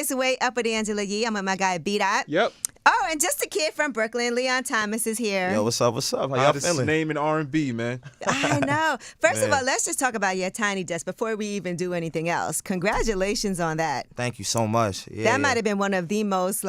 It's Way Up with Angela Yee. I'm with my guy, B-Dot. Yep. Oh, and just a kid from Brooklyn, Leon Thomas is here. Yo, what's up? How y'all feeling? Name in R&B, man. I know. First of Man. all, let's just talk about your tiny desk before we even do anything else. Congratulations on that. Thank you so much. That might have been one of the most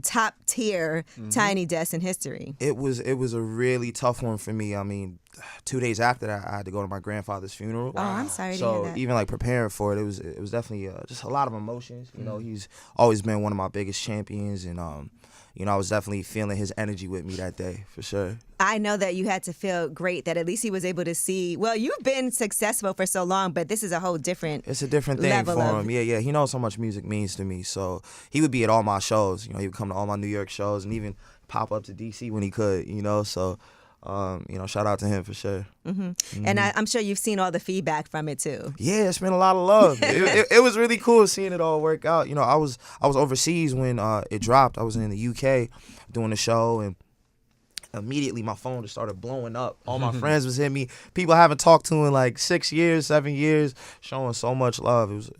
top tier tiny desks in history. It was a really tough one for me. I mean, 2 days after that, I had to go to my grandfather's funeral. Oh, I'm sorry to So hear that. even like preparing for it, it was definitely just a lot of emotions. You know, he's always been one of my biggest champions, and I was definitely feeling his energy with me that day for sure. I know that you had to feel great that at least he was able to see. Well, you've been successful for so long, but this is a whole different. It's a different thing for him. Yeah. He knows how much music means to me. So he would be at all my shows. You know, he would come to all my New York shows and even pop up to DC when he could. You know, so. Shout out to him for sure. And I'm sure you've seen all the feedback from it too. Yeah, it's been a lot of love. It was really cool seeing it all work out. You know, I was overseas when it dropped. I was in the UK doing the show, and immediately my phone just started blowing up. All my friends was hitting me. People I haven't talked to in like 6 years, 7 years, showing so much love. It was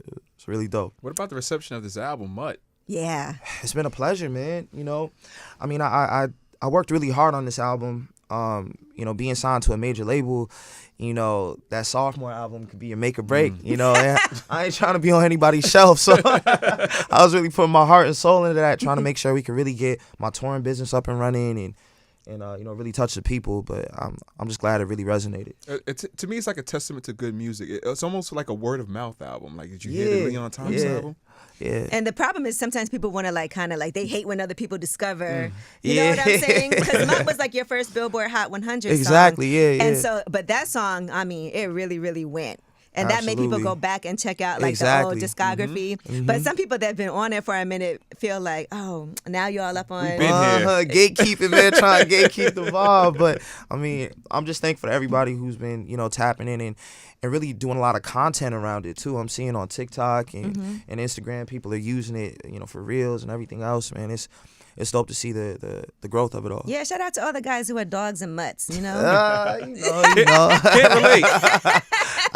really dope. What about the reception of this album, Mutt? Yeah. It's been a pleasure, man. You know, I mean, I worked really hard on this album. Being signed to a major label, that sophomore album could be a make or break. I ain't trying to be on anybody's shelf, so I was really putting my heart and soul into that, trying to make sure we could really get my touring business up and running and really touch the people. But I'm just glad it really resonated. To me, it's like a testament to good music. It's almost like a word of mouth album. Like, did you hear the Leon Thomas album? Yeah. And the problem is sometimes people want to they hate when other people discover. You know what I'm saying? Because Mutt was like your first Billboard Hot 100 song. Exactly, yeah. And so, but that song, I mean, it really, really went. And that made people go back and check out the old discography. But some people that have been on it for a minute feel like, oh, now you're all up on gatekeeping, man, trying to gatekeep the vibe. But I mean, I'm just thankful to everybody who's been, tapping in and really doing a lot of content around it too. I'm seeing on TikTok and Instagram, people are using it, for reels and everything else, man. It's dope to see the growth of it all. Yeah, shout out to all the guys who are dogs and mutts, you know. Can't relate.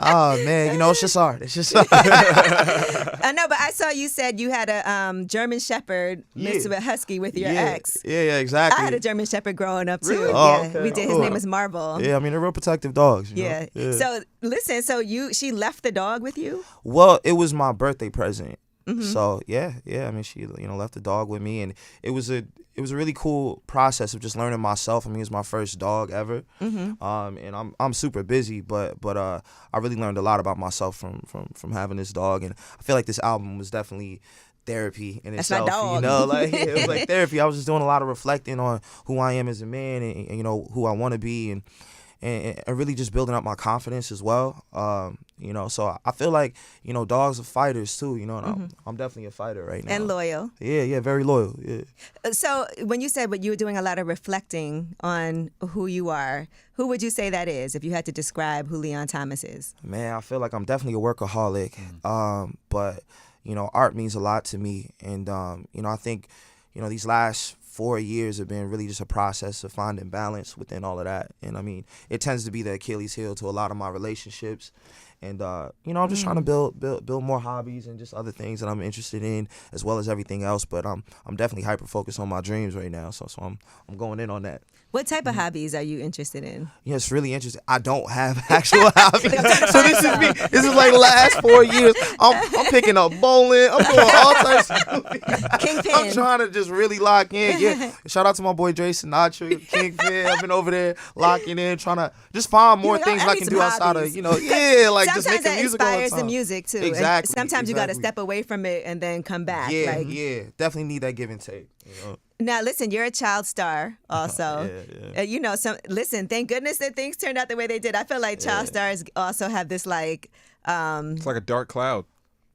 Oh, man, it's just art. It's just art. I know, but I saw you said you had a German Shepherd mixed with a Husky with your ex. Yeah, exactly. I had a German Shepherd growing up, too. Really? Yeah, Okay. we did. His name was Marble. Yeah, I mean, they're real protective dogs. Yeah. So, listen, she left the dog with you? Well, it was my birthday present. So yeah. I mean, she left the dog with me, and it was a really cool process of just learning myself. I mean, it was my first dog ever, and I'm super busy, but I really learned a lot about myself from having this dog, and I feel like this album was definitely therapy in itself. That's my dog. It was like therapy. I was just doing a lot of reflecting on who I am as a man, and who I want to be, and really just building up my confidence as well. So I feel like, dogs are fighters too, and I'm definitely a fighter right now. And loyal. Yeah, very loyal, yeah. So when you said you were doing a lot of reflecting on who you are, who would you say that is if you had to describe who Leon Thomas is? Man, I feel like I'm definitely a workaholic, but, art means a lot to me. And, I think, these last 4 years have been really just a process of finding balance within all of that. And I mean, it tends to be the Achilles heel to a lot of my relationships. And, I'm just trying to build more hobbies and just other things that I'm interested in, as well as everything else. But I'm definitely hyper focused on my dreams right now. So I'm going in on that. What type of hobbies are you interested in? Yeah, it's really interesting. I don't have actual hobbies. So this is me. This is like the last 4 years. I'm picking up bowling. I'm doing all types of Kingpin. I'm trying to just really lock in. Yeah. Shout out to my boy Dre Sinatra, Kingpin. I've been over there locking in, trying to just find more things I can do outside of, just sometimes making music all the inspires time. the music too. Exactly. And sometimes you got to step away from it and then come back. Yeah, definitely need that give and take. Now, listen, you're a child star also. Yeah. Thank goodness that things turned out the way they did. I feel like child stars also have this it's like a dark cloud.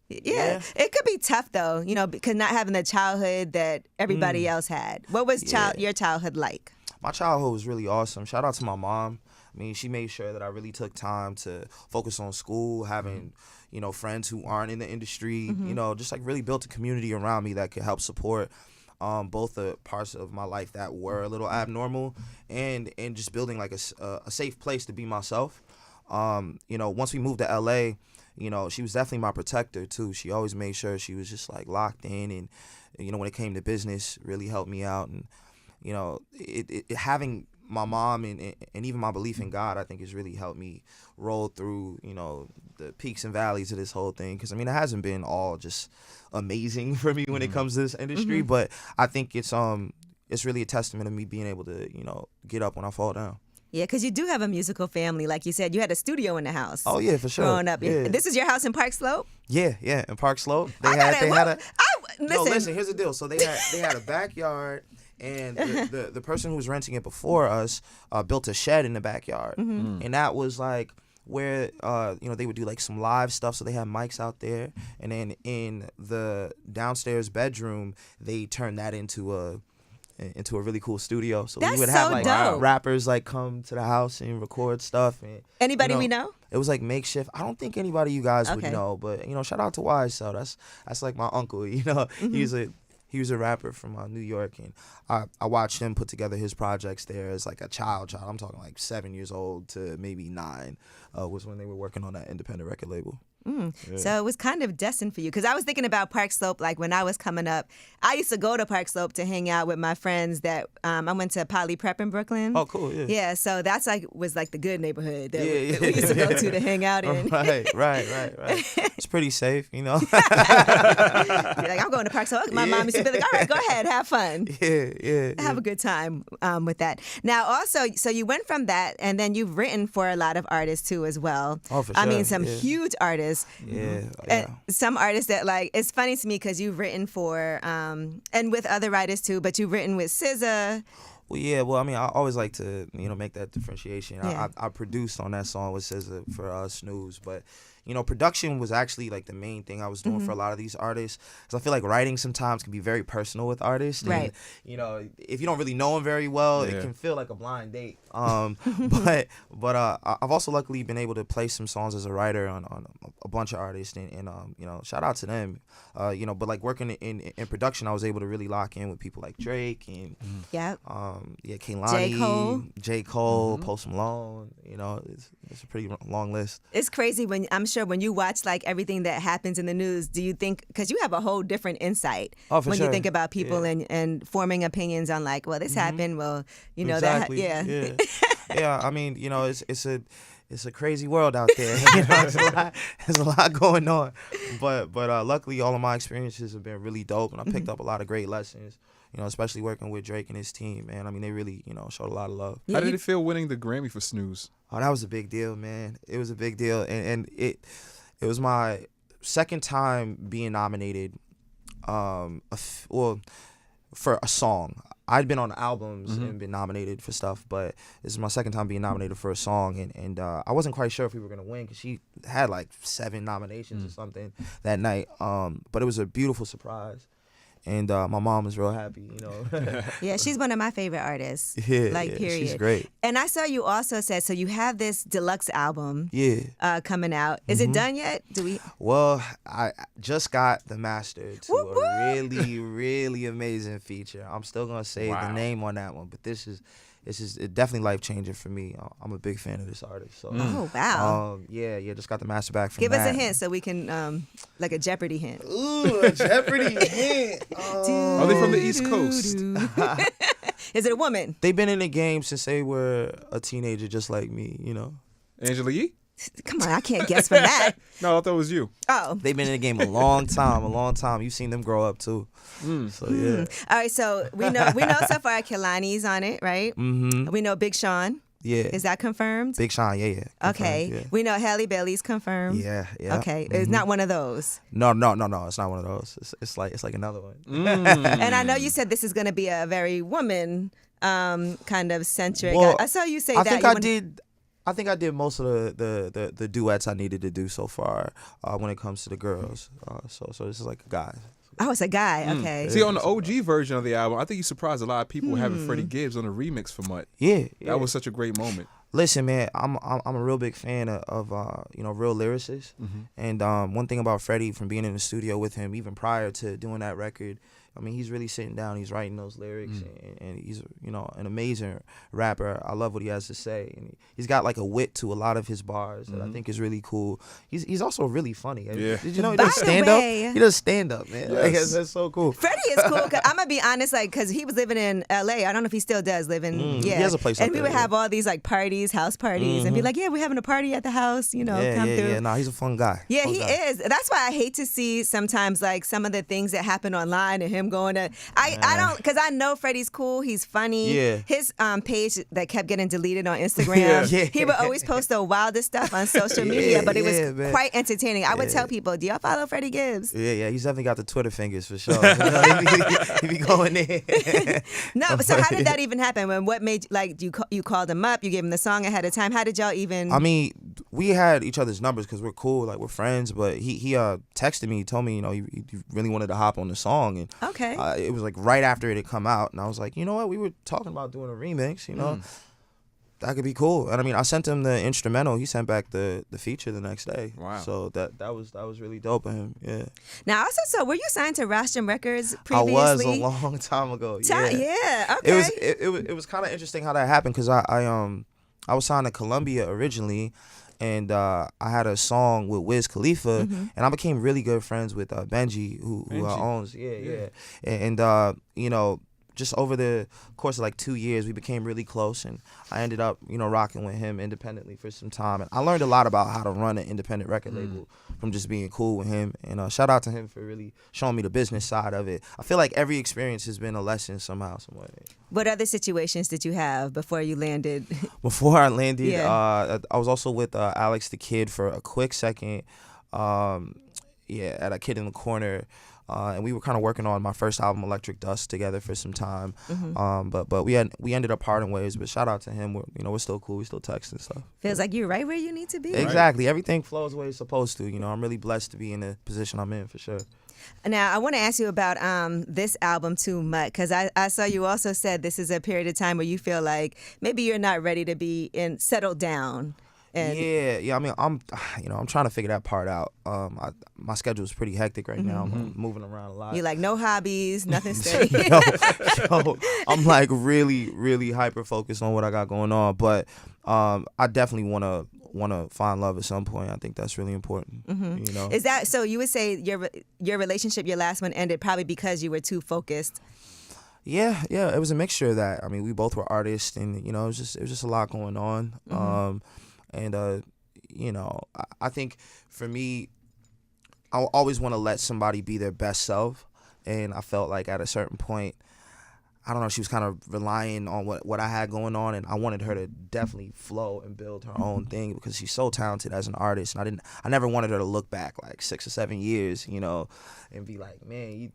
Yeah. It could be tough though, because not having the childhood that everybody else had. What was your childhood like? My childhood was really awesome. Shout out to my mom. I mean, she made sure that I really took time to focus on school, having, friends who aren't in the industry, just like really built a community around me that could help support both the parts of my life that were a little abnormal and just building like a safe place to be myself. Once we moved to LA, she was definitely my protector too. She always made sure she was just like locked in, and when it came to business, really helped me out. And having my mom and even my belief in God, I think, has really helped me roll through the peaks and valleys of this whole thing. Because it hasn't been all just amazing for me when it comes to this industry, but I think it's really a testament of me being able to get up when I fall down. Yeah, because you do have a musical family. Like you said, you had a studio in the house. Oh, yeah, for sure. Growing up. Yeah. This is your house in Park Slope? Yeah, in Park Slope. Listen, here's the deal. So they had a backyard, and the person who was renting it before us built a shed in the backyard. And that was like where they would do like some live stuff. So they had mics out there, and then in the downstairs bedroom, they turned that into a really cool studio. So we would have like rappers like come to the house and record stuff. And anybody we know? It was like makeshift. I don't think anybody you guys would know, but shout out to Wise. So that's like my uncle. He was a rapper from New York, and I watched him put together his projects there as like a child. I'm talking like 7 years old to maybe 9 was when they were working on that independent record label. Yeah. So it was kind of destined for you, because I was thinking about Park Slope. Like when I was coming up, I used to go to Park Slope to hang out with my friends. That I went to Poly Prep in Brooklyn. Oh, cool! Yeah. Yeah, so that's was like the good neighborhood that we used to go to hang out in. Right. It's pretty safe, You're like, I'm going to Park Slope. My mom used to be like, all right, go ahead, have fun. Yeah. Have a good time with that. Now, also, so you went from that, and then you've written for a lot of artists too, as well. Oh, for sure. I mean, some huge artists. Yeah. And some artists that, like, it's funny to me because you've written for, and with other writers too, but you've written with SZA. Well, yeah. Well, I mean, I always like to, make that differentiation. Yeah. I produced on that song with SZA for Snooze, but production was actually like the main thing I was doing for a lot of these artists. Because I feel like writing sometimes can be very personal with artists. Right. And, if you don't really know them very well, it can feel like a blind date. But I've also luckily been able to play some songs as a writer on a bunch of artists, and shout out to them. But like working in production, I was able to really lock in with people like Drake and Kehlani, J. Cole, Post Malone. It's a pretty long list. It's crazy when you watch like everything that happens in the news. Do you think, because you have a whole different insight when you think about people and forming opinions on like, well, this happened, well, exactly. that, yeah. I mean, it's a crazy world out there. There's a lot going on, but luckily all of my experiences have been really dope, and I picked up a lot of great lessons. Especially working with Drake and his team, man. I mean, they really, showed a lot of love. How did it feel winning the Grammy for Snooze? Oh, that was a big deal, man. It was a big deal, and it was my second time being nominated, for a song. I'd been on albums and been nominated for stuff, but this is my second time being nominated for a song, and I wasn't quite sure if we were gonna win because she had like 7 nominations or something that night. But it was a beautiful surprise. And my mom was real happy, Yeah, she's one of my favorite artists. Yeah, period. She's great. And I saw you also said, so you have this deluxe album coming out. Is it done yet? Well, I just got the master to a really, really amazing feature. I'm still going to say the name on that one, but this is definitely life-changing for me. I'm a big fan of this artist. So, oh, wow. Just got the master back from Give Matt. us a hint so we can, like a Jeopardy hint. Ooh, a Jeopardy hint. Are they from the East Coast? Is it a woman? They've been in the game since they were a teenager, just like me, Angela Yee? Come on, I can't guess from that. No, I thought it was you. Oh. They've been in the game a long time. You've seen them grow up too. So yeah. All right, so we know so far Kehlani's on it, right? Mm-hmm. We know Big Sean. Yeah. Is that confirmed? Big Sean, yeah. Confirmed, okay. Yeah. We know Halle Bailey's confirmed. Yeah. Okay. It's not one of those. No. It's not one of those. It's like another one. And I know you said this is going to be a very woman kind of centric. Well, I saw you say I that. I think I did most of the duets I needed to do so far when it comes to the girls. So this is like a guy. Oh, it's a guy. Okay. See, on the OG version of the album, I think you surprised a lot of people having Freddy Gibbs on the remix for Mutt. Yeah. That was such a great moment. Listen, man, I'm a real big fan of real lyricists, and one thing about Freddie, from being in the studio with him even prior to doing that record, I mean, he's really sitting down, he's writing those lyrics, and he's an amazing rapper. I love what he has to say, and he's got like a wit to a lot of his bars that I think is really cool. He's also really funny. Yeah. Did you know he does stand up? He does stand up, man. Yes. Like, that's so cool. Freddie is cool. I'm gonna be honest, like, cause he was living in L.A. I don't know if he still does live in. He has a place. And we would there, have all these like parties, house parties, and be like, yeah, we're having a party at the house. Come through. Yeah. Nah, he's a fun guy. Yeah, fun he guy. is. That's why I hate to see sometimes like some of the things that happen online and him going to. I don't, because I know Freddie's cool. He's funny. Yeah. His page that kept getting deleted on Instagram. He would always post the wildest stuff on social media, but it was quite entertaining. I would tell people, do y'all follow Freddy Gibbs? Yeah. He's definitely got the Twitter fingers for sure. He be going there. No, but so how did that even happen? What made, like, you called him up, you gave him the song ahead of time. How did y'all even? I mean, we had each other's numbers because we're cool, like we're friends. But he texted me, he told me, he really wanted to hop on the song, and okay, it was like right after it had come out, and I was like, you know what, we were talking about doing a remix, that could be cool. And I mean, I sent him the instrumental. He sent back the feature the next day. Wow. So that was really dope of him. Yeah. Now, also, so were you signed to Rostrum Records previously? I was a long time ago. Yeah. Okay. It was kind of interesting how that happened, because I was signed to Columbia originally, and I had a song with Wiz Khalifa, and I became really good friends with Benji, who owns and just over the course of like 2 years, we became really close, and I ended up, rocking with him independently for some time. And I learned a lot about how to run an independent record label from just being cool with him. And shout out to him for really showing me the business side of it. I feel like every experience has been a lesson somehow, some way. What other situations did you have before you landed? Before I landed, I was also with Alex the Kid for a quick second. At A Kid in the Corner. And we were kind of working on my first album, Electric Dust, together for some time. But we ended up parting ways. But shout out to him. We're still cool. We still text and stuff. Feels like you're right where you need to be. Exactly. Everything flows the way it's supposed to. I'm really blessed to be in the position I'm in, for sure. Now, I want to ask you about this album, Too Much, because I saw you also said this is a period of time where you feel like maybe you're not ready to be settled down. Yeah. I mean, I'm trying to figure that part out. My schedule is pretty hectic right now. I'm moving around a lot. You're like, no hobbies, nothing steady. I'm like really, really hyper focused on what I got going on. But I definitely want to find love at some point. I think that's really important. Is that so? You would say your relationship, your last one, ended probably because you were too focused. Yeah. It was a mixture of that. I mean, we both were artists, and it was just a lot going on. I think for me, I always want to let somebody be their best self, and I felt like at a certain point, I don't know, she was kind of relying on what I had going on, and I wanted her to definitely flow and build her own thing, because she's so talented as an artist, and I never wanted her to look back like 6 or 7 years, and be like, man,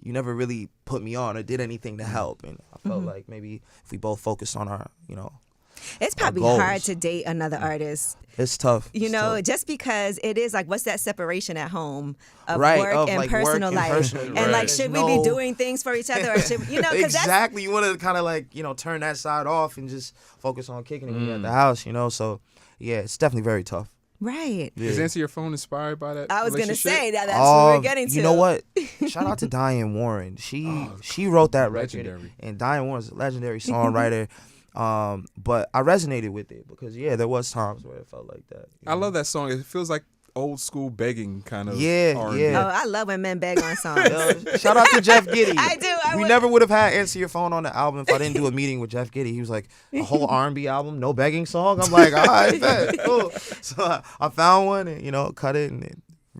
you never really put me on or did anything to help. And I felt like maybe if we both focused on our, it's probably hard to date another artist. It's tough. Just because it is like, what's that separation at home of right, work of and like personal work life? And like, should we be doing things for each other, or should exactly? You want to kind of like turn that side off and just focus on kicking it when you're at the house. So yeah, it's definitely very tough. Right. Yeah. Is Answer Your Phone inspired by that? I was gonna say that's what we're getting to. You know what? Shout out to Diane Warren. She wrote that record, and Diane Warren's a legendary songwriter. But I resonated with it because there was times where it felt like that. I love that song. It feels like old school begging kind of. Yeah. Oh, I love when men beg on songs. Shout out to Jeff Giddy. I do. We never would have had Answer Your Phone on the album if I didn't do a meeting with Jeff Giddy. He was like, a whole R&B album, no begging song. I'm like, all right, bet, cool. So I found one and cut it, and it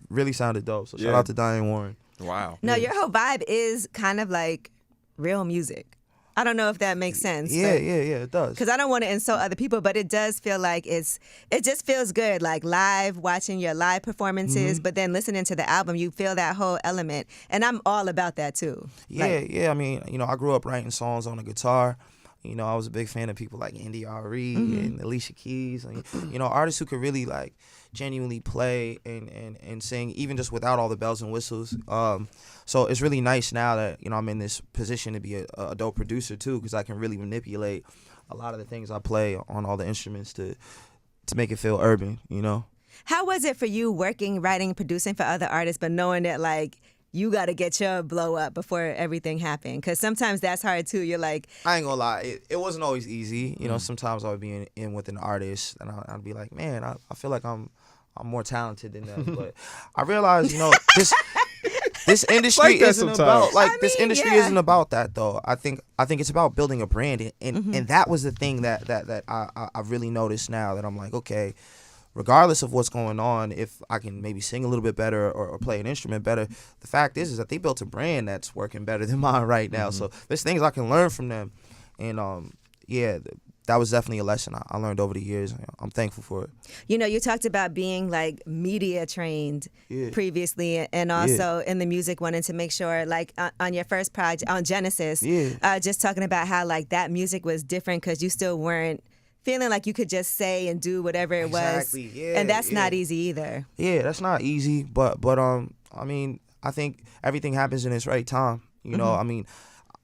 really sounded dope. So shout out to Diane Warren. Wow. No, your whole vibe is kind of like real music. I don't know if that makes sense. Yeah, it does. Because I don't want to insult other people, but it does feel like it just feels good, like live, watching your live performances, but then listening to the album, you feel that whole element. And I'm all about that too. Yeah. I mean, I grew up writing songs on the guitar. I was a big fan of people like Andy R.E. and Alicia Keys. And, artists who could really like genuinely play and sing, even just without all the bells and whistles. So it's really nice now that I'm in this position to be a dope producer too, because I can really manipulate a lot of the things I play on all the instruments to make it feel urban, you know. How was it for you working, writing, producing for other artists, but knowing that like you got to get your blow up before everything happened? Because sometimes that's hard too. You're like, I ain't gonna lie, it wasn't always easy. You know, sometimes I would be in with an artist and I'd be like, man, I feel like I'm more talented than them. But I realized, you know, this industry like isn't about this industry isn't about that though. I think it's about building a brand, and that was the thing that I really noticed now, that I'm like, okay, regardless of what's going on, if I can maybe sing a little bit better or play an instrument better, the fact is that they built a brand that's working better than mine right now. So there's things I can learn from them, and that was definitely a lesson I learned over the years. I'm thankful for it. You know, you talked about being like media trained previously, and also in the music, wanting to make sure, like on your first project on Genesis, just talking about how like that music was different because you still weren't feeling like you could just say and do whatever it was. And that's not easy either. Yeah, that's not easy, but I mean, I think everything happens in its right time. You know, I mean,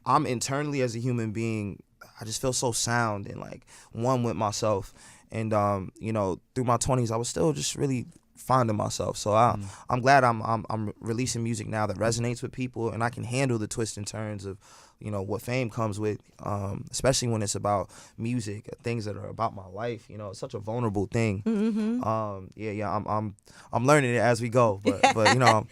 I'm internally as a human being, I just feel so sound and like one with myself. And you know, through my 20s, I was still just really finding myself. So I'm glad I'm releasing music now that resonates with people, and I can handle the twists and turns of, you know, what fame comes with, especially when it's about music, things that are about my life. You know, it's such a vulnerable thing. I'm learning it as we go, but you know,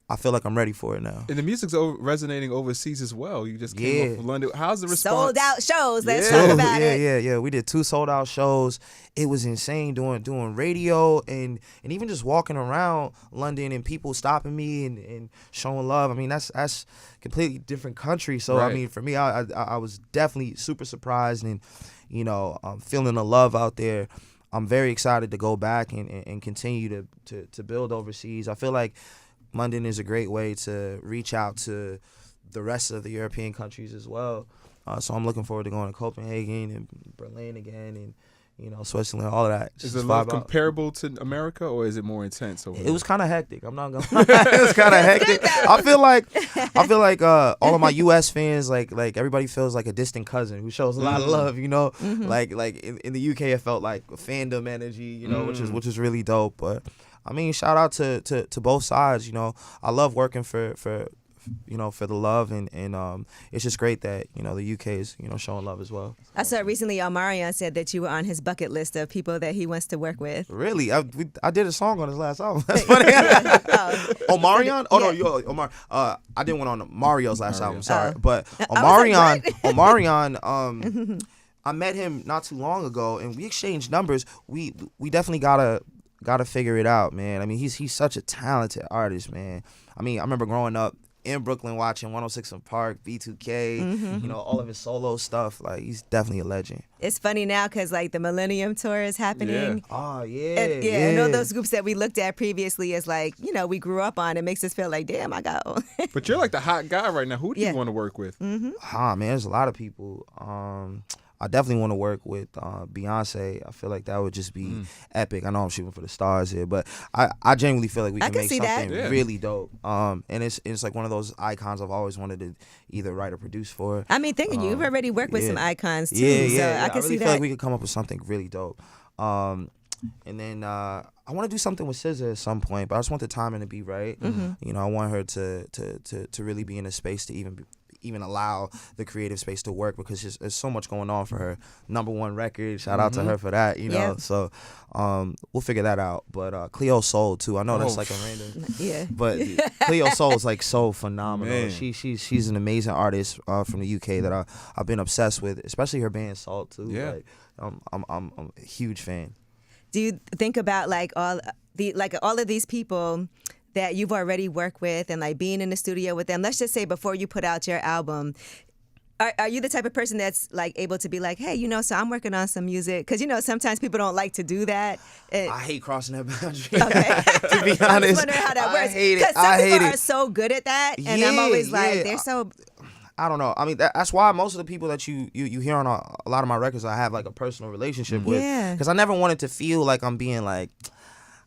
I feel like I'm ready for it now. And the music's resonating overseas as well. You just came off from London. How's the response? Sold out shows. Let's talk about it. Yeah. We did 2 sold out shows. It was insane doing radio and even just walking around London and people stopping me and showing love. I mean, that's completely different country. So I mean, for me, I was definitely super surprised, and you know, feeling the love out there. I'm very excited to go back and continue to build overseas. I feel like London is a great way to reach out to the rest of the European countries as well. So I'm looking forward to going to Copenhagen and Berlin again, and you know, Switzerland, all of that. Is the love comparable to America, or is it more intense over there? It was kind of hectic. I'm not gonna lie. It was kind of hectic. I feel like all of my U.S. fans, like everybody feels like a distant cousin who shows a lot of love. You know, like in the UK, it felt like fandom energy. You know, which is really dope. But I mean, shout out to both sides. You know, I love working for you know, for the love, and it's just great that, you know, the UK is, you know, showing love as well. I saw recently Omarion said that you were on his bucket list of people that he wants to work with. Really? I did a song on his last album. That's funny. Omarion? Oh, no, Omar. I did one on Mario's last album, sorry. But Omarion, I met him not too long ago, and we exchanged numbers. We definitely gotta figure it out, man. I mean, he's such a talented artist, man. I mean, I remember growing up in Brooklyn watching 106 in Park, B2K, you know, all of his solo stuff. Like, he's definitely a legend. It's funny now because, like, the Millennium Tour is happening. Oh, And all those groups that we looked at previously is like, you know, we grew up on. It makes us feel like, damn, I got. But you're like the hot guy right now. Who do you want to work with? Man, there's a lot of people. I definitely want to work with Beyonce. I feel like that would just be epic. I know I'm shooting for the stars here, but I genuinely feel like we can make something really dope. And it's like one of those icons I've always wanted to either write or produce for. I mean, you've already worked with some icons too, so I can see that. I feel like we could come up with something really dope. And then I want to do something with SZA at some point, but I just want the timing to be right. You know, I want her to really be in a space to even allow the creative space to work, because there's so much going on for her. #1 record, shout out to her for that, you know. So we'll figure that out. But Cleo Soul too, I know that's like a random, but Cleo Soul is like so phenomenal. Man. She's an amazing artist from the UK that I've been obsessed with, especially her band Salt too. Like, I'm a huge fan. Do you think about like all of these people that you've already worked with and like being in the studio with them? Let's just say before you put out your album, are you the type of person that's like able to be like, hey, you know, so I'm working on some music? Because, you know, sometimes people don't like to do that. I hate crossing that boundary. Okay. To be honest, I'm just wondering how that works. I hate it. Because some people are so good at that, and I'm always like, they're so. I don't know. I mean, that's why most of the people that you hear on a lot of my records, I have like a personal relationship with. Because I never wanted to feel like I'm being like,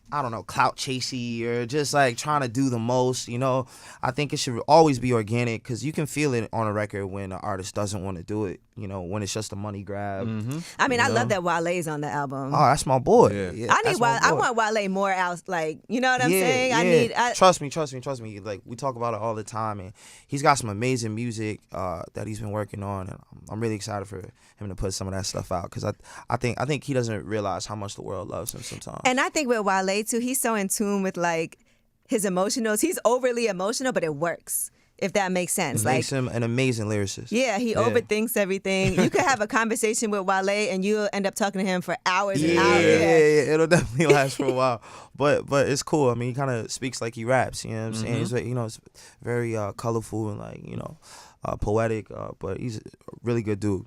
I don't know, clout chasey or just like trying to do the most, you know. I think it should always be organic, because you can feel it on a record when an artist doesn't want to do it. when it's just a money grab. I mean, I love that Wale's on the album. Oh, that's my boy. Yeah. I want Wale more out. Like, you know what I'm saying? Trust me. Like, we talk about it all the time, and he's got some amazing music that he's been working on, and I'm really excited for him to put some of that stuff out, because I think he doesn't realize how much the world loves him sometimes. And I think with Wale too, he's so in tune with like his emotionals. He's overly emotional, but it works, if that makes sense. Makes him an amazing lyricist. Yeah, he overthinks everything. You could have a conversation with Wale and you'll end up talking to him for hours and hours. Yeah, it'll definitely last for a while. But it's cool. I mean, he kind of speaks like he raps, you know what I'm saying? He's, it's very colorful and like, poetic, but he's a really good dude.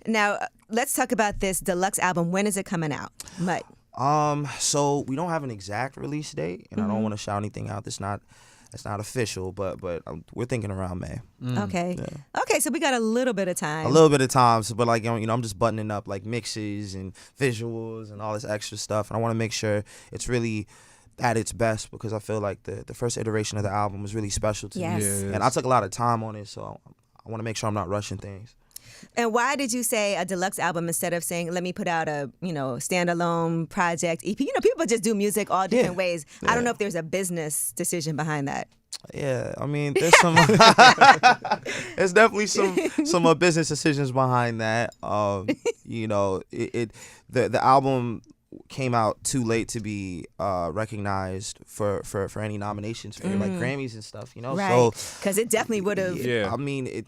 Now, let's talk about this Deluxe album. When is it coming out? Mike? So we don't have an exact release date, and I don't want to shout anything out. It's not official, but we're thinking around May. Okay. Yeah. Okay, so we got a little bit of time. A little bit of time, but like, I'm just buttoning up like mixes and visuals and all this extra stuff, and I want to make sure it's really at its best, because I feel like the first iteration of the album was really special to me. Yeah, and I took a lot of time on it, so I want to make sure I'm not rushing things. And why did you say a deluxe album instead of saying, let me put out a, standalone project, EP? People just do music all different ways. I don't know if there's a business decision behind that. Yeah, I mean, there's some, there's definitely some business decisions behind that. The album came out too late to be recognized for any nominations for like Grammys and stuff, Right. So because it definitely would have. Yeah. I mean, we're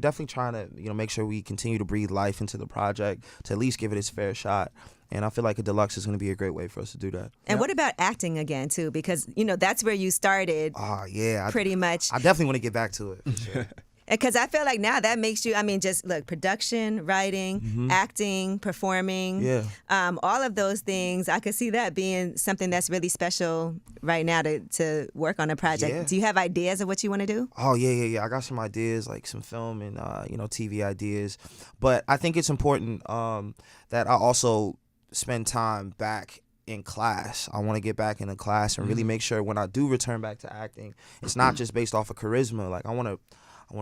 definitely trying to make sure we continue to breathe life into the project, to at least give it its fair shot. And I feel like a deluxe is going to be a great way for us to do that. And what about acting again too? Because that's where you started. Pretty much. I definitely want to get back to it. For sure. Because I feel like now that makes you, just look, production, writing, acting, performing, all of those things, I could see that being something that's really special right now to work on a project. Yeah. Do you have ideas of what you want to do? Oh, yeah. I got some ideas, like some film and, TV ideas. But I think it's important that I also spend time back in class. I want to get back into class and really make sure when I do return back to acting, it's not just based off of charisma. Like, I want to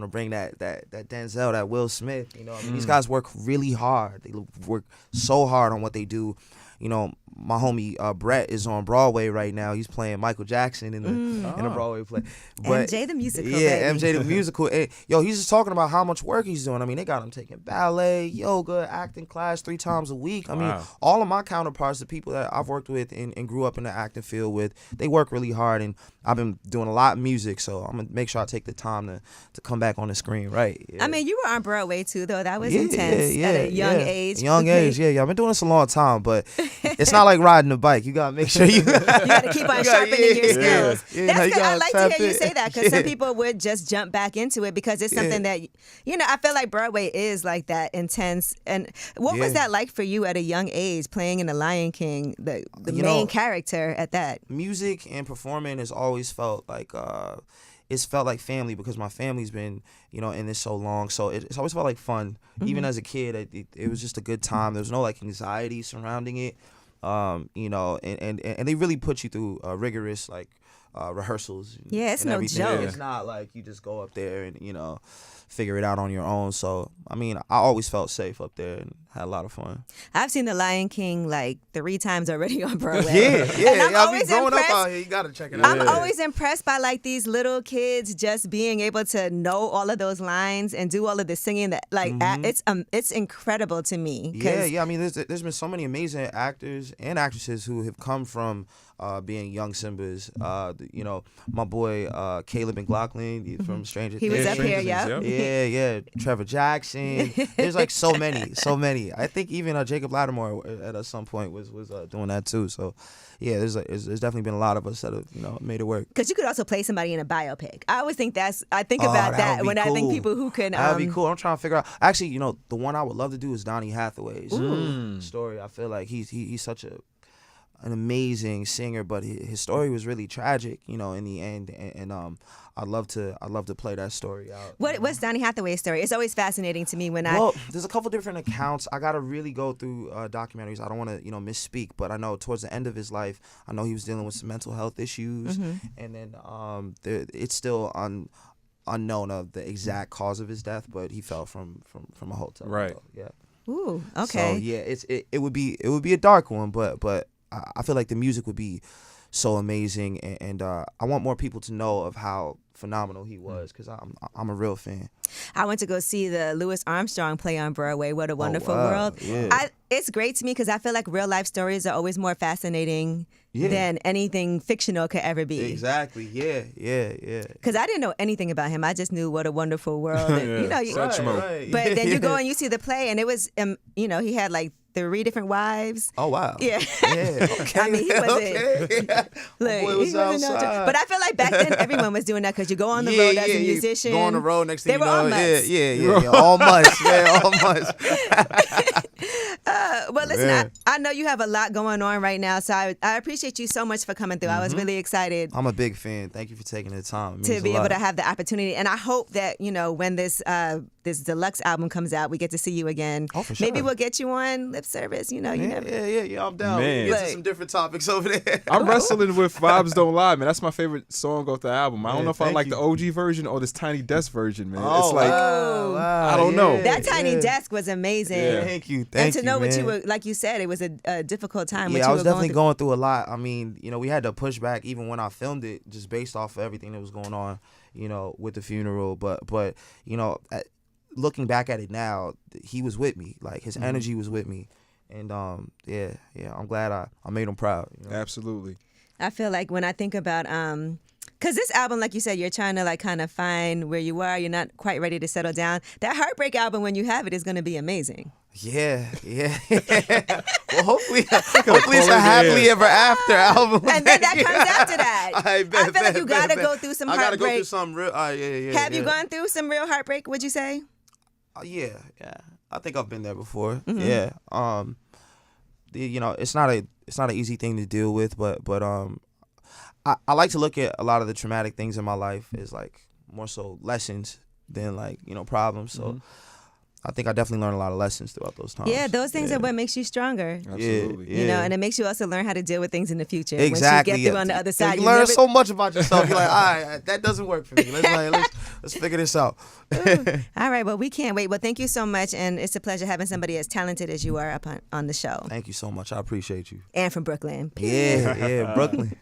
bring that Denzel, that Will Smith. These guys work really hard. They work so hard on what they do. My homie Brett is on Broadway right now. He's playing Michael Jackson in a Broadway play. But, MJ the musical. Yeah, baby. MJ the musical. And, he's just talking about how much work he's doing. I mean, they got him taking ballet, yoga, acting class 3 times a week. I mean, all of my counterparts, the people that I've worked with and grew up in the acting field with, they work really hard. And I've been doing a lot of music, so I'm going to make sure I take the time to come back on the screen, right? Yeah. I mean, you were on Broadway too, though. That was intense at a young age. Young age, yeah. I've been doing this a long time, but it's not like riding a bike. You gotta make sure you got to keep on sharpening your skills. Yeah, That's good. I like to hear you say that, because some people would just jump back into it because it's something that, I feel like Broadway is like that intense. And what was that like for you at a young age, playing in The Lion King, the main character at that? Music and performing has always felt like it's felt like family, because my family's been in this so long, so it's always felt like fun. Even as a kid, it was just a good time. There was no like anxiety surrounding it. And they really put you through rigorous like rehearsals. It's no joke. It's not like you just go up there and figure it out on your own. So I mean, I always felt safe up there and had a lot of fun. I've seen The Lion King like 3 times already on Broadway. Yeah. And I'm always growing impressed. up out here, you gotta check it out. I'm always impressed by like these little kids just being able to know all of those lines and do all of the singing. That like it's incredible to me. Yeah. I mean, there's been so many amazing actors and actresses who have come from being young Simbas. My boy Caleb McLaughlin from Stranger Things. He was up here, Yeah. Trevor Jackson. There's like so many. I think even Jacob Lattimore at some point was doing that too. So yeah, there's definitely been a lot of us that have made it work. Because you could also play somebody in a biopic. I always think I think about that when cool. I think people who can. That'd be cool. I'm trying to figure out. Actually, the one I would love to do is Donnie Hathaway's story. I feel like he's such an amazing singer, but his story was really tragic, in the end. And I'd love to play that story out. What's Donnie Hathaway's story? It's always fascinating to me when Well, there's a couple different accounts. I gotta really go through documentaries. I don't want to misspeak, but I know towards the end of his life, I know he was dealing with some mental health issues, and then it's still unknown of the exact cause of his death, but he fell from a hotel. Right. Yeah. Ooh. Okay. So yeah, it would be a dark one, but I feel like the music would be so amazing, and I want more people to know of how phenomenal he was, because I'm a real fan. I went to go see the Louis Armstrong play on Broadway. What a Wonderful wow. World. Yeah. It's great to me because I feel like real life stories are always more fascinating than anything fictional could ever be. Exactly. Yeah. Because I didn't know anything about him. I just knew What a Wonderful World. And, Right. But then you go and you see the play, and it was, he had like 3 different wives. Oh wow. Yeah. Okay. I mean, he wasn't. Okay. Look, Boy was he wasn't no outside. joke. But I feel like back then everyone was doing that because you go on the road as a musician. Go on the road, next thing They you were all know, mutts. yeah, all mutts, man, all mutts. Well, listen, I know you have a lot going on right now, so I appreciate you so much for coming through. I was really excited I'm a big fan. Thank you for taking the time. It to means be a able lot. to have the opportunity, and I hope that when this deluxe album comes out, we get to see you again. Oh, for sure. Maybe we'll get you on Lip Service. You never. Yeah, I'm down. Man. We can get to some different topics over there. I'm wrestling with Vibes Don't Lie, man. That's my favorite song off the album. I don't Man, know if I thank like you. the OG version or this Tiny Desk version, man. Oh, It's like, wow, I don't know. That Tiny Desk was amazing. Yeah. Thank you. And to know what you man. were, like you said, it was a difficult time. Yeah, I was definitely going through a lot. I mean, we had to push back even when I filmed it, just based off of everything that was going on, with the funeral. But looking back at it now, he was with me. Like his energy was with me, and I'm glad I made him proud. Absolutely. I feel like when I think about because this album, like you said, you're trying to like kind of find where you are. You're not quite ready to settle down. That Heartbreak album, when you have it, is going to be amazing. Yeah. Well, hopefully it's a happily ever after album. And then that comes after that. I feel like you got to go through some I heartbreak. gotta go through some real. Have you gone through some real heartbreak? Would you say? Yeah. I think I've been there before. Mm-hmm. Yeah. It's not an easy thing to deal with, but I like to look at a lot of the traumatic things in my life as like more so lessons than like problems. So I think I definitely learned a lot of lessons throughout those times. Yeah, those things are what makes you stronger. Absolutely. Yeah. And it makes you also learn how to deal with things in the future. Exactly. Once you get through on the other side, you learn so much about yourself. You're like, all right, that doesn't work for me. Let's figure this out. All right, well, we can't wait. Well, thank you so much, and it's a pleasure having somebody as talented as you are up on the show. Thank you so much. I appreciate you. And from Brooklyn. Yeah, Brooklyn.